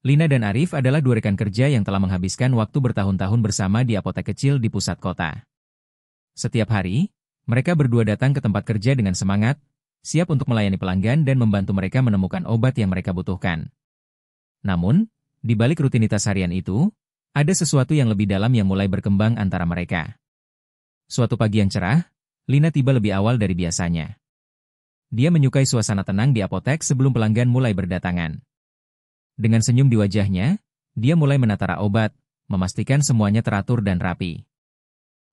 Lina dan Arif adalah dua rekan kerja yang telah menghabiskan waktu bertahun-tahun bersama di apotek kecil di pusat kota. Setiap hari, mereka berdua datang ke tempat kerja dengan semangat, siap untuk melayani pelanggan dan membantu mereka menemukan obat yang mereka butuhkan. Namun, di balik rutinitas harian itu, ada sesuatu yang lebih dalam yang mulai berkembang antara mereka. Suatu pagi yang cerah, Lina tiba lebih awal dari biasanya. Dia menyukai suasana tenang di apotek sebelum pelanggan mulai berdatangan. Dengan senyum di wajahnya, dia mulai menata rak obat, memastikan semuanya teratur dan rapi.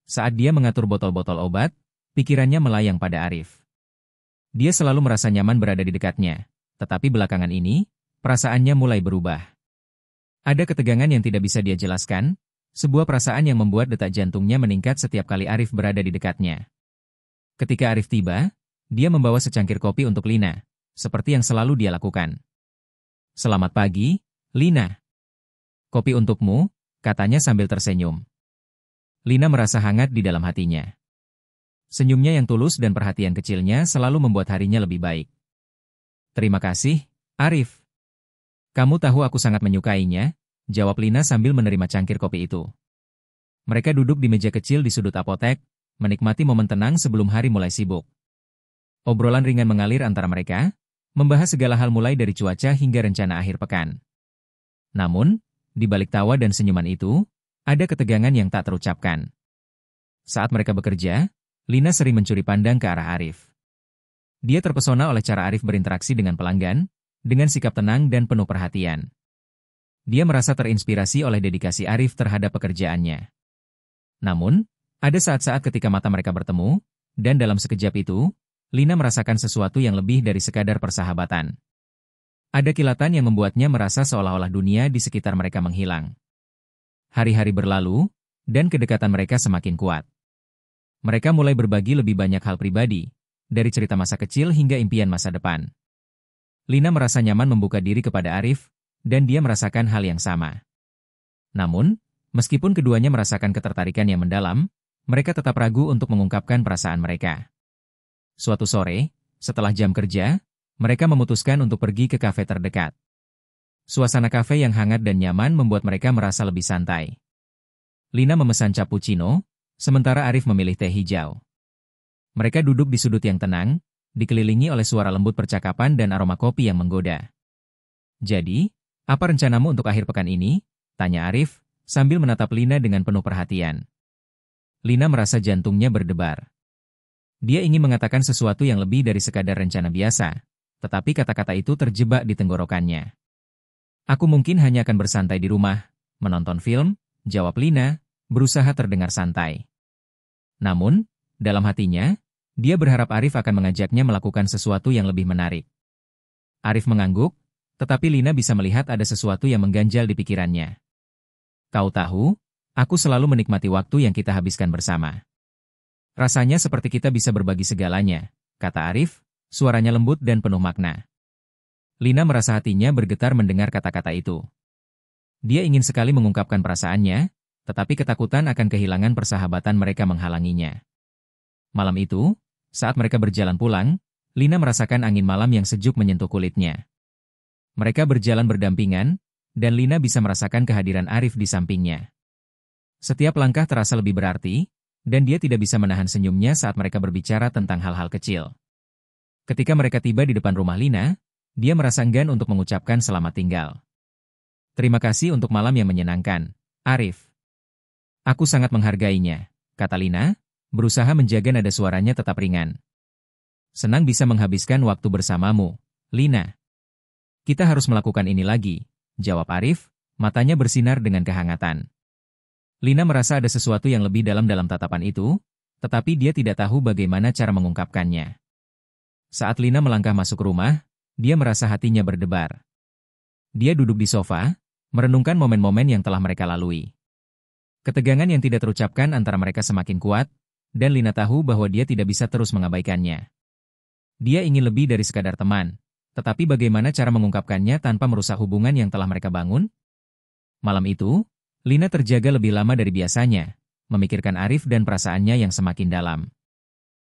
Saat dia mengatur botol-botol obat, pikirannya melayang pada Arif. Dia selalu merasa nyaman berada di dekatnya, tetapi belakangan ini, perasaannya mulai berubah. Ada ketegangan yang tidak bisa dia jelaskan, sebuah perasaan yang membuat detak jantungnya meningkat setiap kali Arif berada di dekatnya. Ketika Arif tiba, dia membawa secangkir kopi untuk Lina, seperti yang selalu dia lakukan. "Selamat pagi, Lina. Kopi untukmu," katanya sambil tersenyum. Lina merasa hangat di dalam hatinya. Senyumnya yang tulus dan perhatian kecilnya selalu membuat harinya lebih baik. "Terima kasih, Arif. Kamu tahu aku sangat menyukainya," jawab Lina sambil menerima cangkir kopi itu. Mereka duduk di meja kecil di sudut apotek, menikmati momen tenang sebelum hari mulai sibuk. Obrolan ringan mengalir antara mereka, membahas segala hal mulai dari cuaca hingga rencana akhir pekan. Namun, di balik tawa dan senyuman itu, ada ketegangan yang tak terucapkan. Saat mereka bekerja, Lina sering mencuri pandang ke arah Arif. Dia terpesona oleh cara Arif berinteraksi dengan pelanggan, dengan sikap tenang dan penuh perhatian. Dia merasa terinspirasi oleh dedikasi Arif terhadap pekerjaannya. Namun, ada saat-saat ketika mata mereka bertemu, dan dalam sekejap itu, Lina merasakan sesuatu yang lebih dari sekadar persahabatan. Ada kilatan yang membuatnya merasa seolah-olah dunia di sekitar mereka menghilang. Hari-hari berlalu, dan kedekatan mereka semakin kuat. Mereka mulai berbagi lebih banyak hal pribadi, dari cerita masa kecil hingga impian masa depan. Lina merasa nyaman membuka diri kepada Arif, dan dia merasakan hal yang sama. Namun, meskipun keduanya merasakan ketertarikan yang mendalam, mereka tetap ragu untuk mengungkapkan perasaan mereka. Suatu sore, setelah jam kerja, mereka memutuskan untuk pergi ke kafe terdekat. Suasana kafe yang hangat dan nyaman membuat mereka merasa lebih santai. Lina memesan cappuccino, sementara Arif memilih teh hijau. Mereka duduk di sudut yang tenang, dikelilingi oleh suara lembut percakapan dan aroma kopi yang menggoda. "Jadi, apa rencanamu untuk akhir pekan ini?" tanya Arif, sambil menatap Lina dengan penuh perhatian. Lina merasa jantungnya berdebar. Dia ingin mengatakan sesuatu yang lebih dari sekadar rencana biasa, tetapi kata-kata itu terjebak di tenggorokannya. "Aku mungkin hanya akan bersantai di rumah, menonton film," jawab Lina, berusaha terdengar santai. Namun, dalam hatinya, dia berharap Arif akan mengajaknya melakukan sesuatu yang lebih menarik. Arif mengangguk, tetapi Lina bisa melihat ada sesuatu yang mengganjal di pikirannya. "Kau tahu, aku selalu menikmati waktu yang kita habiskan bersama. Rasanya seperti kita bisa berbagi segalanya," kata Arif, suaranya lembut dan penuh makna. Lina merasa hatinya bergetar mendengar kata-kata itu. Dia ingin sekali mengungkapkan perasaannya, tetapi ketakutan akan kehilangan persahabatan mereka menghalanginya. Malam itu, saat mereka berjalan pulang, Lina merasakan angin malam yang sejuk menyentuh kulitnya. Mereka berjalan berdampingan, dan Lina bisa merasakan kehadiran Arif di sampingnya. Setiap langkah terasa lebih berarti, dan dia tidak bisa menahan senyumnya saat mereka berbicara tentang hal-hal kecil. Ketika mereka tiba di depan rumah Lina, dia merasa enggan untuk mengucapkan selamat tinggal. "Terima kasih untuk malam yang menyenangkan, Arif. Aku sangat menghargainya," kata Lina, berusaha menjaga nada suaranya tetap ringan. "Senang bisa menghabiskan waktu bersamamu, Lina." "Kita harus melakukan ini lagi," jawab Arif, matanya bersinar dengan kehangatan. Lina merasa ada sesuatu yang lebih dalam tatapan itu, tetapi dia tidak tahu bagaimana cara mengungkapkannya. Saat Lina melangkah masuk rumah, dia merasa hatinya berdebar. Dia duduk di sofa, merenungkan momen-momen yang telah mereka lalui. Ketegangan yang tidak terucapkan antara mereka semakin kuat, dan Lina tahu bahwa dia tidak bisa terus mengabaikannya. Dia ingin lebih dari sekadar teman, tetapi bagaimana cara mengungkapkannya tanpa merusak hubungan yang telah mereka bangun? Malam itu, Lina terjaga lebih lama dari biasanya, memikirkan Arif dan perasaannya yang semakin dalam.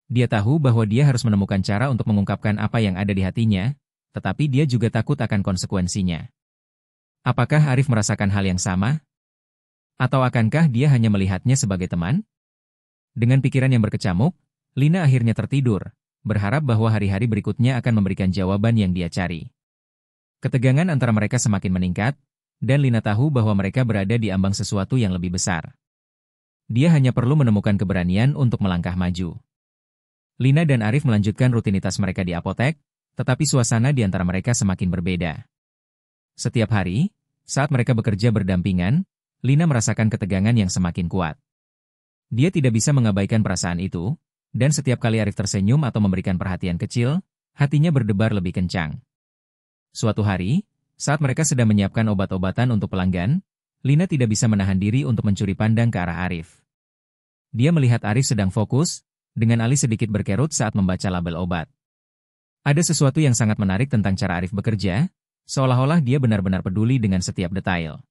Dia tahu bahwa dia harus menemukan cara untuk mengungkapkan apa yang ada di hatinya, tetapi dia juga takut akan konsekuensinya. Apakah Arif merasakan hal yang sama? Atau akankah dia hanya melihatnya sebagai teman? Dengan pikiran yang berkecamuk, Lina akhirnya tertidur, berharap bahwa hari-hari berikutnya akan memberikan jawaban yang dia cari. Ketegangan antara mereka semakin meningkat, dan Lina tahu bahwa mereka berada di ambang sesuatu yang lebih besar. Dia hanya perlu menemukan keberanian untuk melangkah maju. Lina dan Arif melanjutkan rutinitas mereka di apotek, tetapi suasana di antara mereka semakin berbeda. Setiap hari, saat mereka bekerja berdampingan, Lina merasakan ketegangan yang semakin kuat. Dia tidak bisa mengabaikan perasaan itu, dan setiap kali Arif tersenyum atau memberikan perhatian kecil, hatinya berdebar lebih kencang. Suatu hari, saat mereka sedang menyiapkan obat-obatan untuk pelanggan, Lina tidak bisa menahan diri untuk mencuri pandang ke arah Arif. Dia melihat Arif sedang fokus, dengan alis sedikit berkerut saat membaca label obat. Ada sesuatu yang sangat menarik tentang cara Arif bekerja, seolah-olah dia benar-benar peduli dengan setiap detail.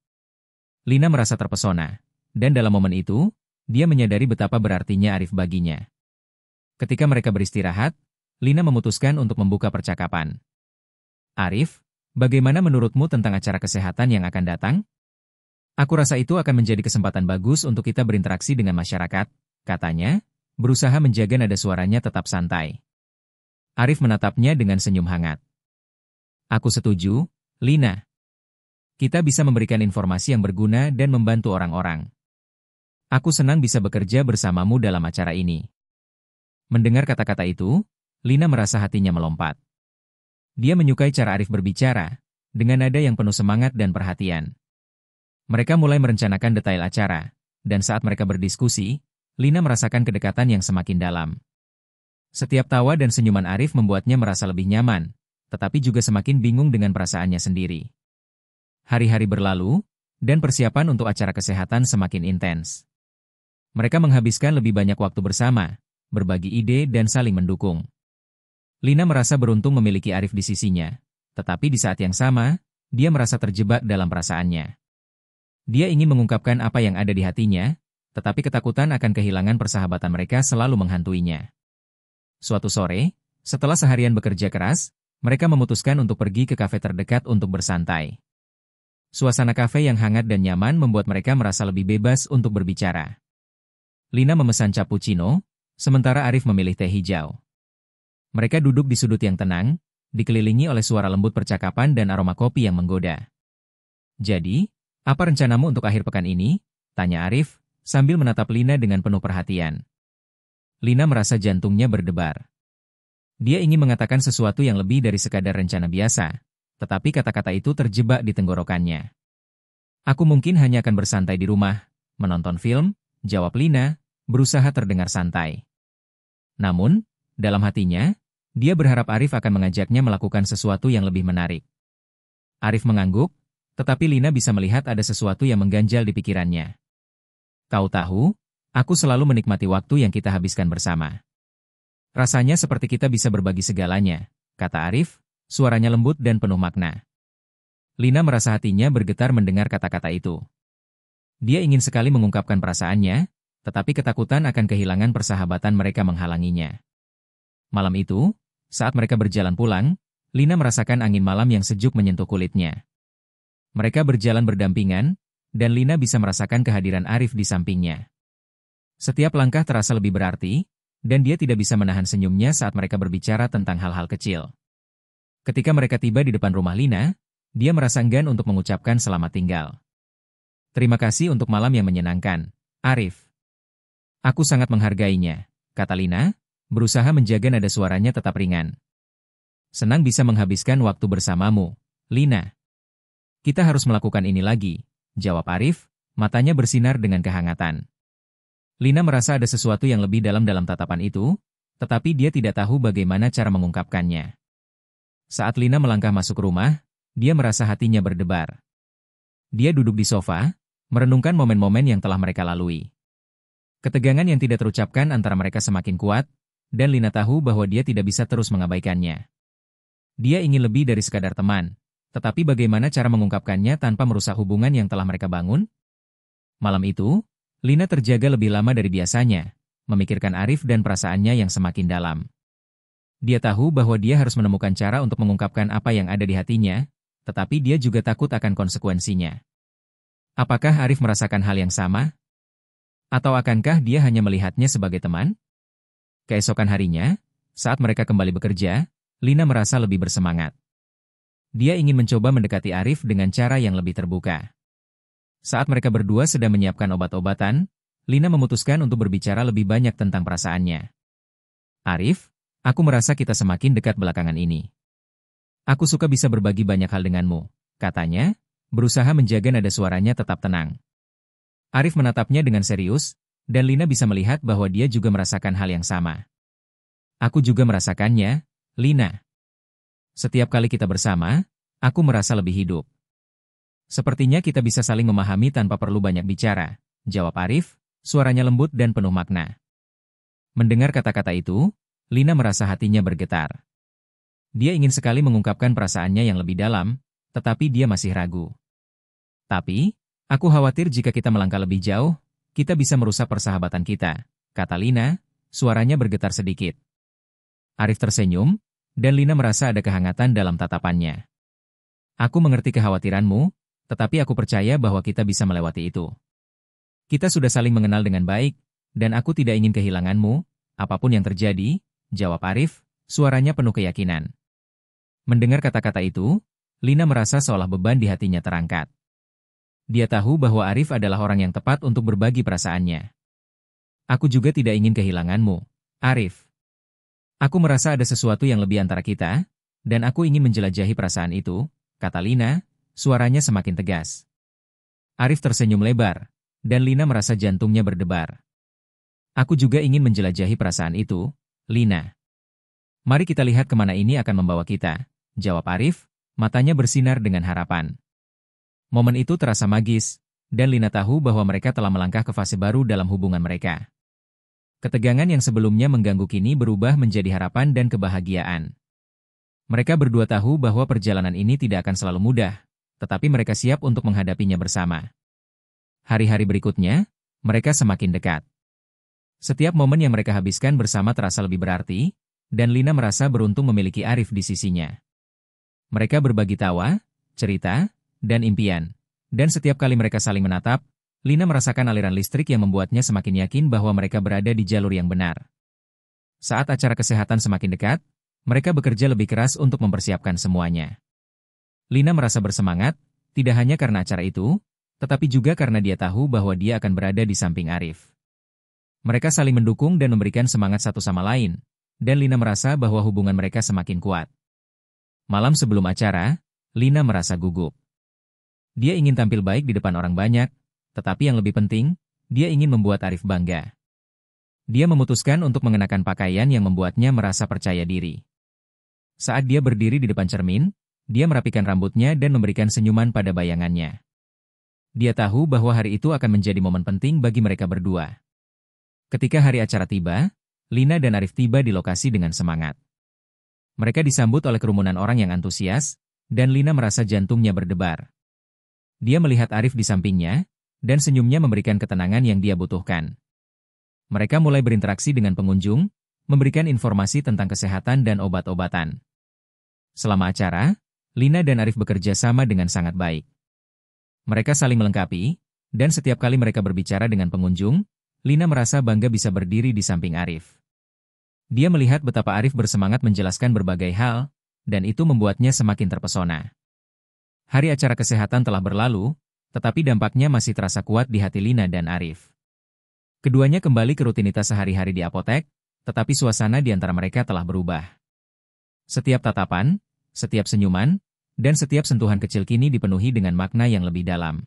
Lina merasa terpesona, dan dalam momen itu, dia menyadari betapa berartinya Arif baginya. Ketika mereka beristirahat, Lina memutuskan untuk membuka percakapan. Arif, bagaimana menurutmu tentang acara kesehatan yang akan datang? Aku rasa itu akan menjadi kesempatan bagus untuk kita berinteraksi dengan masyarakat, katanya, berusaha menjaga nada suaranya tetap santai. Arif menatapnya dengan senyum hangat. Aku setuju, Lina. Kita bisa memberikan informasi yang berguna dan membantu orang-orang. Aku senang bisa bekerja bersamamu dalam acara ini. Mendengar kata-kata itu, Lina merasa hatinya melompat. Dia menyukai cara Arif berbicara, dengan nada yang penuh semangat dan perhatian. Mereka mulai merencanakan detail acara, dan saat mereka berdiskusi, Lina merasakan kedekatan yang semakin dalam. Setiap tawa dan senyuman Arif membuatnya merasa lebih nyaman, tetapi juga semakin bingung dengan perasaannya sendiri. Hari-hari berlalu, dan persiapan untuk acara kesehatan semakin intens. Mereka menghabiskan lebih banyak waktu bersama, berbagi ide dan saling mendukung. Lina merasa beruntung memiliki Arif di sisinya, tetapi di saat yang sama, dia merasa terjebak dalam perasaannya. Dia ingin mengungkapkan apa yang ada di hatinya, tetapi ketakutan akan kehilangan persahabatan mereka selalu menghantuinya. Suatu sore, setelah seharian bekerja keras, mereka memutuskan untuk pergi ke kafe terdekat untuk bersantai. Suasana kafe yang hangat dan nyaman membuat mereka merasa lebih bebas untuk berbicara. Lina memesan cappuccino, sementara Arif memilih teh hijau. Mereka duduk di sudut yang tenang, dikelilingi oleh suara lembut percakapan dan aroma kopi yang menggoda. Jadi, apa rencanamu untuk akhir pekan ini? Tanya Arif, sambil menatap Lina dengan penuh perhatian. Lina merasa jantungnya berdebar. Dia ingin mengatakan sesuatu yang lebih dari sekadar rencana biasa, tetapi kata-kata itu terjebak di tenggorokannya. Aku mungkin hanya akan bersantai di rumah, menonton film, jawab Lina, berusaha terdengar santai. Namun, dalam hatinya, dia berharap Arif akan mengajaknya melakukan sesuatu yang lebih menarik. Arif mengangguk, tetapi Lina bisa melihat ada sesuatu yang mengganjal di pikirannya. Kau tahu, aku selalu menikmati waktu yang kita habiskan bersama. Rasanya seperti kita bisa berbagi segalanya, kata Arif, suaranya lembut dan penuh makna. Lina merasa hatinya bergetar mendengar kata-kata itu. Dia ingin sekali mengungkapkan perasaannya, tetapi ketakutan akan kehilangan persahabatan mereka menghalanginya. Malam itu, saat mereka berjalan pulang, Lina merasakan angin malam yang sejuk menyentuh kulitnya. Mereka berjalan berdampingan, dan Lina bisa merasakan kehadiran Arif di sampingnya. Setiap langkah terasa lebih berarti, dan dia tidak bisa menahan senyumnya saat mereka berbicara tentang hal-hal kecil. Ketika mereka tiba di depan rumah Lina, dia merasa enggan untuk mengucapkan selamat tinggal. Terima kasih untuk malam yang menyenangkan, Arif. Aku sangat menghargainya, kata Lina, berusaha menjaga nada suaranya tetap ringan. Senang bisa menghabiskan waktu bersamamu, Lina. Kita harus melakukan ini lagi, jawab Arif, matanya bersinar dengan kehangatan. Lina merasa ada sesuatu yang lebih dalam tatapan itu, tetapi dia tidak tahu bagaimana cara mengungkapkannya. Saat Lina melangkah masuk rumah, dia merasa hatinya berdebar. Dia duduk di sofa, merenungkan momen-momen yang telah mereka lalui. Ketegangan yang tidak terucapkan antara mereka semakin kuat, dan Lina tahu bahwa dia tidak bisa terus mengabaikannya. Dia ingin lebih dari sekadar teman, tetapi bagaimana cara mengungkapkannya tanpa merusak hubungan yang telah mereka bangun? Malam itu, Lina terjaga lebih lama dari biasanya, memikirkan Arif dan perasaannya yang semakin dalam. Dia tahu bahwa dia harus menemukan cara untuk mengungkapkan apa yang ada di hatinya, tetapi dia juga takut akan konsekuensinya. Apakah Arif merasakan hal yang sama? Atau akankah dia hanya melihatnya sebagai teman? Keesokan harinya, saat mereka kembali bekerja, Lina merasa lebih bersemangat. Dia ingin mencoba mendekati Arif dengan cara yang lebih terbuka. Saat mereka berdua sedang menyiapkan obat-obatan, Lina memutuskan untuk berbicara lebih banyak tentang perasaannya. Arif, aku merasa kita semakin dekat belakangan ini. Aku suka bisa berbagi banyak hal denganmu, katanya, berusaha menjaga nada suaranya tetap tenang. Arif menatapnya dengan serius, dan Lina bisa melihat bahwa dia juga merasakan hal yang sama. Aku juga merasakannya, Lina. Setiap kali kita bersama, aku merasa lebih hidup. Sepertinya kita bisa saling memahami tanpa perlu banyak bicara, jawab Arif, suaranya lembut dan penuh makna. Mendengar kata-kata itu, Lina merasa hatinya bergetar. Dia ingin sekali mengungkapkan perasaannya yang lebih dalam, tetapi dia masih ragu. Tapi, aku khawatir jika kita melangkah lebih jauh, kita bisa merusak persahabatan kita, kata Lina, suaranya bergetar sedikit. Arif tersenyum, dan Lina merasa ada kehangatan dalam tatapannya. Aku mengerti kekhawatiranmu, tetapi aku percaya bahwa kita bisa melewati itu. Kita sudah saling mengenal dengan baik, dan aku tidak ingin kehilanganmu, apapun yang terjadi, jawab Arif, suaranya penuh keyakinan. Mendengar kata-kata itu, Lina merasa seolah beban di hatinya terangkat. Dia tahu bahwa Arif adalah orang yang tepat untuk berbagi perasaannya. Aku juga tidak ingin kehilanganmu, Arif. Aku merasa ada sesuatu yang lebih antara kita, dan aku ingin menjelajahi perasaan itu, kata Lina, suaranya semakin tegas. Arif tersenyum lebar, dan Lina merasa jantungnya berdebar. Aku juga ingin menjelajahi perasaan itu, Lina. Mari kita lihat kemana ini akan membawa kita, jawab Arif, matanya bersinar dengan harapan. Momen itu terasa magis, dan Lina tahu bahwa mereka telah melangkah ke fase baru dalam hubungan mereka. Ketegangan yang sebelumnya mengganggu kini berubah menjadi harapan dan kebahagiaan. Mereka berdua tahu bahwa perjalanan ini tidak akan selalu mudah, tetapi mereka siap untuk menghadapinya bersama. Hari-hari berikutnya, mereka semakin dekat. Setiap momen yang mereka habiskan bersama terasa lebih berarti, dan Lina merasa beruntung memiliki Arif di sisinya. Mereka berbagi tawa, cerita, dan impian. Dan setiap kali mereka saling menatap, Lina merasakan aliran listrik yang membuatnya semakin yakin bahwa mereka berada di jalur yang benar. Saat acara kesehatan semakin dekat, mereka bekerja lebih keras untuk mempersiapkan semuanya. Lina merasa bersemangat, tidak hanya karena acara itu, tetapi juga karena dia tahu bahwa dia akan berada di samping Arif. Mereka saling mendukung dan memberikan semangat satu sama lain, dan Lina merasa bahwa hubungan mereka semakin kuat. Malam sebelum acara, Lina merasa gugup. Dia ingin tampil baik di depan orang banyak, tetapi yang lebih penting, dia ingin membuat Arif bangga. Dia memutuskan untuk mengenakan pakaian yang membuatnya merasa percaya diri. Saat dia berdiri di depan cermin, dia merapikan rambutnya dan memberikan senyuman pada bayangannya. Dia tahu bahwa hari itu akan menjadi momen penting bagi mereka berdua. Ketika hari acara tiba, Lina dan Arif tiba di lokasi dengan semangat. Mereka disambut oleh kerumunan orang yang antusias, dan Lina merasa jantungnya berdebar. Dia melihat Arif di sampingnya, dan senyumnya memberikan ketenangan yang dia butuhkan. Mereka mulai berinteraksi dengan pengunjung, memberikan informasi tentang kesehatan dan obat-obatan. Selama acara, Lina dan Arif bekerja sama dengan sangat baik. Mereka saling melengkapi, dan setiap kali mereka berbicara dengan pengunjung, Lina merasa bangga bisa berdiri di samping Arif. Dia melihat betapa Arif bersemangat menjelaskan berbagai hal, dan itu membuatnya semakin terpesona. Hari acara kesehatan telah berlalu, tetapi dampaknya masih terasa kuat di hati Lina dan Arif. Keduanya kembali ke rutinitas sehari-hari di apotek, tetapi suasana di antara mereka telah berubah. Setiap tatapan, setiap senyuman, dan setiap sentuhan kecil kini dipenuhi dengan makna yang lebih dalam.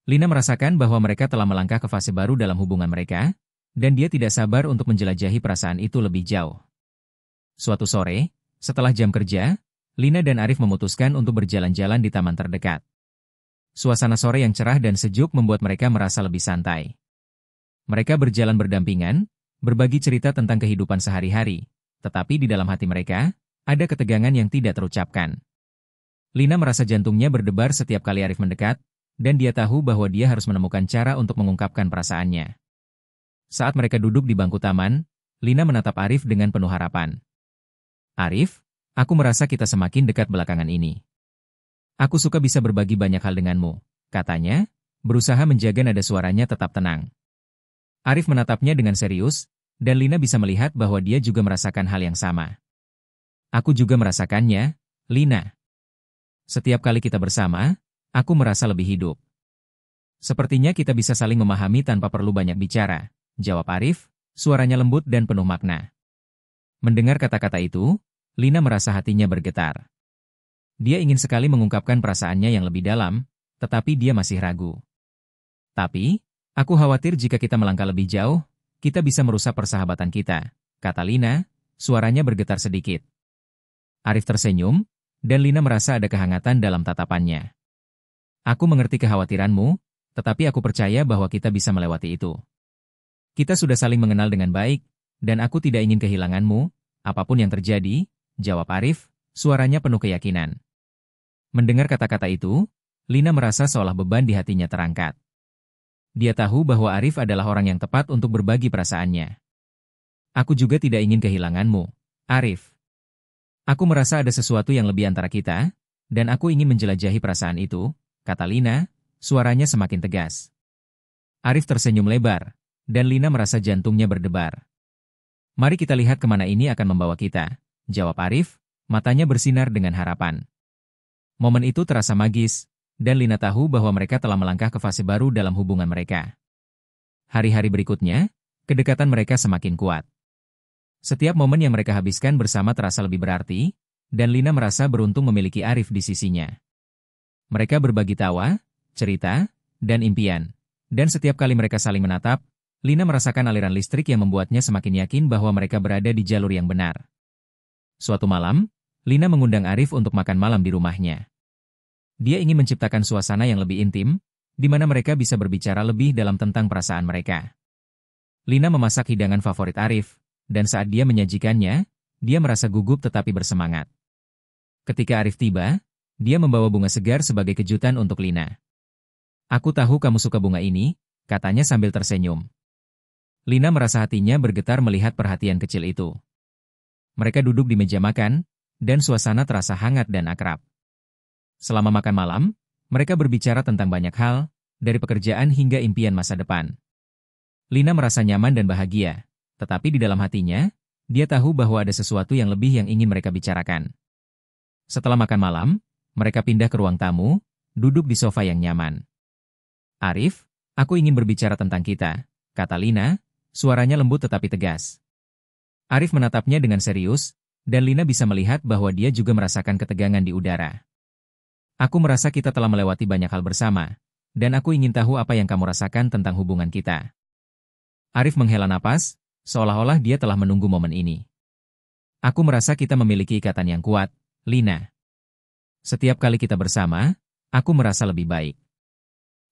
Lina merasakan bahwa mereka telah melangkah ke fase baru dalam hubungan mereka, dan dia tidak sabar untuk menjelajahi perasaan itu lebih jauh. Suatu sore, setelah jam kerja, Lina dan Arif memutuskan untuk berjalan-jalan di taman terdekat. Suasana sore yang cerah dan sejuk membuat mereka merasa lebih santai. Mereka berjalan berdampingan, berbagi cerita tentang kehidupan sehari-hari, tetapi di dalam hati mereka, ada ketegangan yang tidak terucapkan. Lina merasa jantungnya berdebar setiap kali Arif mendekat, dan dia tahu bahwa dia harus menemukan cara untuk mengungkapkan perasaannya. Saat mereka duduk di bangku taman, Lina menatap Arif dengan penuh harapan. Arif, aku merasa kita semakin dekat belakangan ini. Aku suka bisa berbagi banyak hal denganmu, katanya, berusaha menjaga nada suaranya tetap tenang. Arif menatapnya dengan serius, dan Lina bisa melihat bahwa dia juga merasakan hal yang sama. Aku juga merasakannya, Lina. Setiap kali kita bersama, aku merasa lebih hidup. Sepertinya kita bisa saling memahami tanpa perlu banyak bicara, jawab Arif, suaranya lembut dan penuh makna. Mendengar kata-kata itu, Lina merasa hatinya bergetar. Dia ingin sekali mengungkapkan perasaannya yang lebih dalam, tetapi dia masih ragu. Tapi, aku khawatir jika kita melangkah lebih jauh, kita bisa merusak persahabatan kita, kata Lina, suaranya bergetar sedikit. Arif tersenyum, dan Lina merasa ada kehangatan dalam tatapannya. Aku mengerti kekhawatiranmu, tetapi aku percaya bahwa kita bisa melewati itu. Kita sudah saling mengenal dengan baik, dan aku tidak ingin kehilanganmu, apapun yang terjadi, jawab Arif, suaranya penuh keyakinan. Mendengar kata-kata itu, Lina merasa seolah beban di hatinya terangkat. Dia tahu bahwa Arif adalah orang yang tepat untuk berbagi perasaannya. Aku juga tidak ingin kehilanganmu, Arif. Aku merasa ada sesuatu yang lebih antara kita, dan aku ingin menjelajahi perasaan itu, kata Lina, suaranya semakin tegas. Arif tersenyum lebar, dan Lina merasa jantungnya berdebar. Mari kita lihat kemana ini akan membawa kita, jawab Arif, matanya bersinar dengan harapan. Momen itu terasa magis, dan Lina tahu bahwa mereka telah melangkah ke fase baru dalam hubungan mereka. Hari-hari berikutnya, kedekatan mereka semakin kuat. Setiap momen yang mereka habiskan bersama terasa lebih berarti, dan Lina merasa beruntung memiliki Arif di sisinya. Mereka berbagi tawa, cerita, dan impian. Dan setiap kali mereka saling menatap, Lina merasakan aliran listrik yang membuatnya semakin yakin bahwa mereka berada di jalur yang benar. Suatu malam, Lina mengundang Arif untuk makan malam di rumahnya. Dia ingin menciptakan suasana yang lebih intim, di mana mereka bisa berbicara lebih dalam tentang perasaan mereka. Lina memasak hidangan favorit Arif, dan saat dia menyajikannya, dia merasa gugup tetapi bersemangat. Ketika Arif tiba, dia membawa bunga segar sebagai kejutan untuk Lina. Aku tahu kamu suka bunga ini, katanya sambil tersenyum. Lina merasa hatinya bergetar melihat perhatian kecil itu. Mereka duduk di meja makan, dan suasana terasa hangat dan akrab. Selama makan malam, mereka berbicara tentang banyak hal, dari pekerjaan hingga impian masa depan. Lina merasa nyaman dan bahagia, tetapi di dalam hatinya, dia tahu bahwa ada sesuatu yang lebih yang ingin mereka bicarakan. Setelah makan malam, mereka pindah ke ruang tamu, duduk di sofa yang nyaman. Arif, aku ingin berbicara tentang kita, kata Lina, suaranya lembut tetapi tegas. Arif menatapnya dengan serius, dan Lina bisa melihat bahwa dia juga merasakan ketegangan di udara. Aku merasa kita telah melewati banyak hal bersama, dan aku ingin tahu apa yang kamu rasakan tentang hubungan kita. Arif menghela napas, seolah-olah dia telah menunggu momen ini. Aku merasa kita memiliki ikatan yang kuat, Lina. Setiap kali kita bersama, aku merasa lebih baik.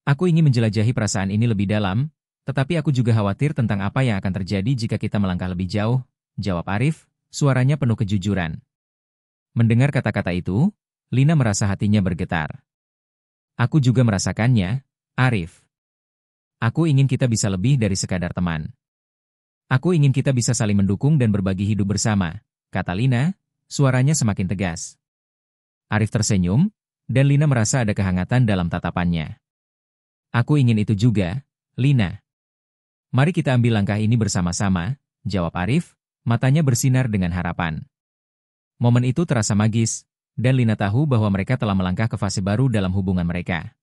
Aku ingin menjelajahi perasaan ini lebih dalam, tetapi aku juga khawatir tentang apa yang akan terjadi jika kita melangkah lebih jauh, jawab Arif, suaranya penuh kejujuran. Mendengar kata-kata itu, Lina merasa hatinya bergetar. Aku juga merasakannya, Arif. Aku ingin kita bisa lebih dari sekadar teman. Aku ingin kita bisa saling mendukung dan berbagi hidup bersama, kata Lina, suaranya semakin tegas. Arif tersenyum, dan Lina merasa ada kehangatan dalam tatapannya. Aku ingin itu juga, Lina. Mari kita ambil langkah ini bersama-sama, jawab Arif, matanya bersinar dengan harapan. Momen itu terasa magis, dan Lina tahu bahwa mereka telah melangkah ke fase baru dalam hubungan mereka.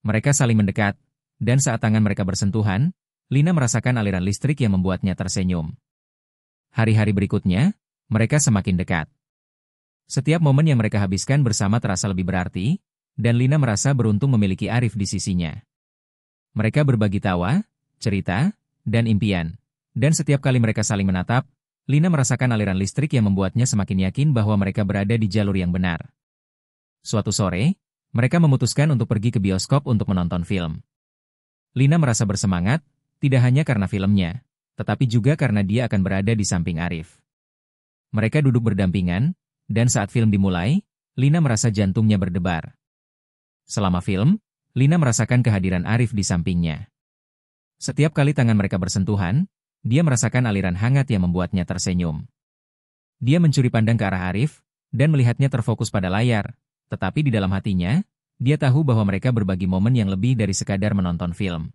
Mereka saling mendekat, dan saat tangan mereka bersentuhan, Lina merasakan aliran listrik yang membuatnya tersenyum. Hari-hari berikutnya, mereka semakin dekat. Setiap momen yang mereka habiskan bersama terasa lebih berarti, dan Lina merasa beruntung memiliki Arif di sisinya. Mereka berbagi tawa, cerita, dan impian. Dan setiap kali mereka saling menatap, Lina merasakan aliran listrik yang membuatnya semakin yakin bahwa mereka berada di jalur yang benar. Suatu sore, mereka memutuskan untuk pergi ke bioskop untuk menonton film. Lina merasa bersemangat, tidak hanya karena filmnya, tetapi juga karena dia akan berada di samping Arif. Mereka duduk berdampingan, dan saat film dimulai, Lina merasa jantungnya berdebar. Selama film, Lina merasakan kehadiran Arif di sampingnya. Setiap kali tangan mereka bersentuhan, dia merasakan aliran hangat yang membuatnya tersenyum. Dia mencuri pandang ke arah Arif, dan melihatnya terfokus pada layar, Tetapi di dalam hatinya, dia tahu bahwa mereka berbagi momen yang lebih dari sekadar menonton film.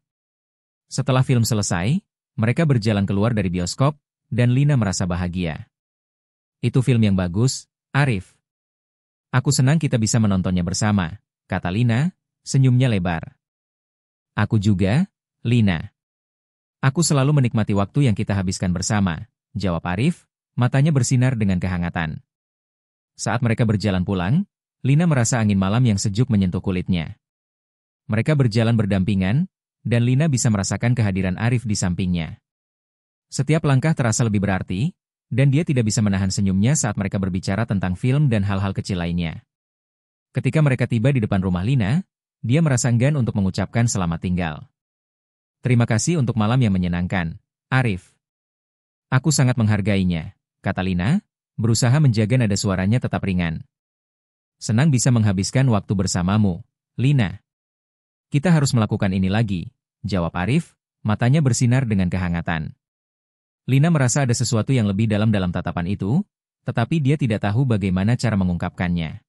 Setelah film selesai, mereka berjalan keluar dari bioskop, dan Lina merasa bahagia. Itu film yang bagus, Arif. Aku senang kita bisa menontonnya bersama, kata Lina, senyumnya lebar. Aku juga, Lina. Aku selalu menikmati waktu yang kita habiskan bersama, jawab Arif, matanya bersinar dengan kehangatan. Saat mereka berjalan pulang, Lina merasa angin malam yang sejuk menyentuh kulitnya. Mereka berjalan berdampingan, dan Lina bisa merasakan kehadiran Arif di sampingnya. Setiap langkah terasa lebih berarti, dan dia tidak bisa menahan senyumnya saat mereka berbicara tentang film dan hal-hal kecil lainnya. Ketika mereka tiba di depan rumah Lina, dia merasa enggan untuk mengucapkan selamat tinggal. Terima kasih untuk malam yang menyenangkan, Arif. Aku sangat menghargainya, kata Lina, berusaha menjaga nada suaranya tetap ringan. Senang bisa menghabiskan waktu bersamamu, Lina. Kita harus melakukan ini lagi, jawab Arif, matanya bersinar dengan kehangatan. Lina merasa ada sesuatu yang lebih dalam tatapan itu, tetapi dia tidak tahu bagaimana cara mengungkapkannya.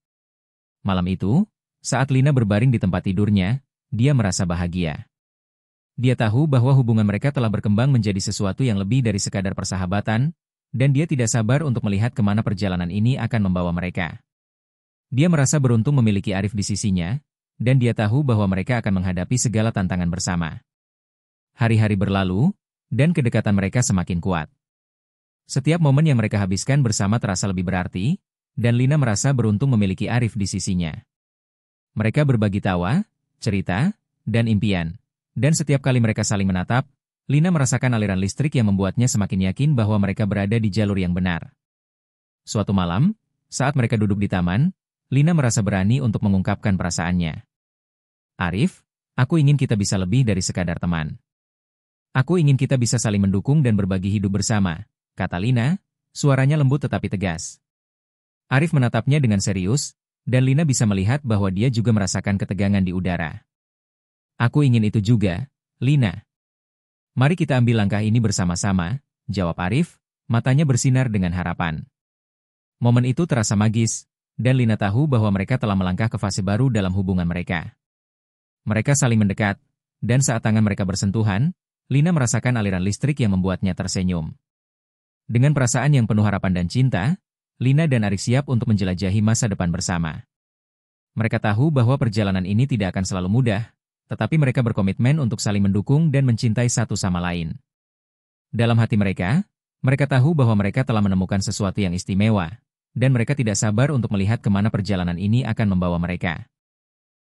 Malam itu, saat Lina berbaring di tempat tidurnya, dia merasa bahagia. Dia tahu bahwa hubungan mereka telah berkembang menjadi sesuatu yang lebih dari sekadar persahabatan, dan dia tidak sabar untuk melihat kemana perjalanan ini akan membawa mereka. Dia merasa beruntung memiliki Arif di sisinya, dan dia tahu bahwa mereka akan menghadapi segala tantangan bersama. Hari-hari berlalu, dan kedekatan mereka semakin kuat. Setiap momen yang mereka habiskan bersama terasa lebih berarti, dan Lina merasa beruntung memiliki Arif di sisinya. Mereka berbagi tawa, cerita, dan impian. Dan setiap kali mereka saling menatap, Lina merasakan aliran listrik yang membuatnya semakin yakin bahwa mereka berada di jalur yang benar. Suatu malam, saat mereka duduk di taman, Lina merasa berani untuk mengungkapkan perasaannya. Arif, aku ingin kita bisa lebih dari sekadar teman. Aku ingin kita bisa saling mendukung dan berbagi hidup bersama, kata Lina, suaranya lembut tetapi tegas. Arif menatapnya dengan serius, dan Lina bisa melihat bahwa dia juga merasakan ketegangan di udara. Aku ingin itu juga, Lina. Mari kita ambil langkah ini bersama-sama, jawab Arif, matanya bersinar dengan harapan. Momen itu terasa magis, dan Lina tahu bahwa mereka telah melangkah ke fase baru dalam hubungan mereka. Mereka saling mendekat, dan saat tangan mereka bersentuhan, Lina merasakan aliran listrik yang membuatnya tersenyum. Dengan perasaan yang penuh harapan dan cinta, Lina dan Arif siap untuk menjelajahi masa depan bersama. Mereka tahu bahwa perjalanan ini tidak akan selalu mudah, tetapi mereka berkomitmen untuk saling mendukung dan mencintai satu sama lain. Dalam hati mereka, mereka tahu bahwa mereka telah menemukan sesuatu yang istimewa, dan mereka tidak sabar untuk melihat kemana perjalanan ini akan membawa mereka.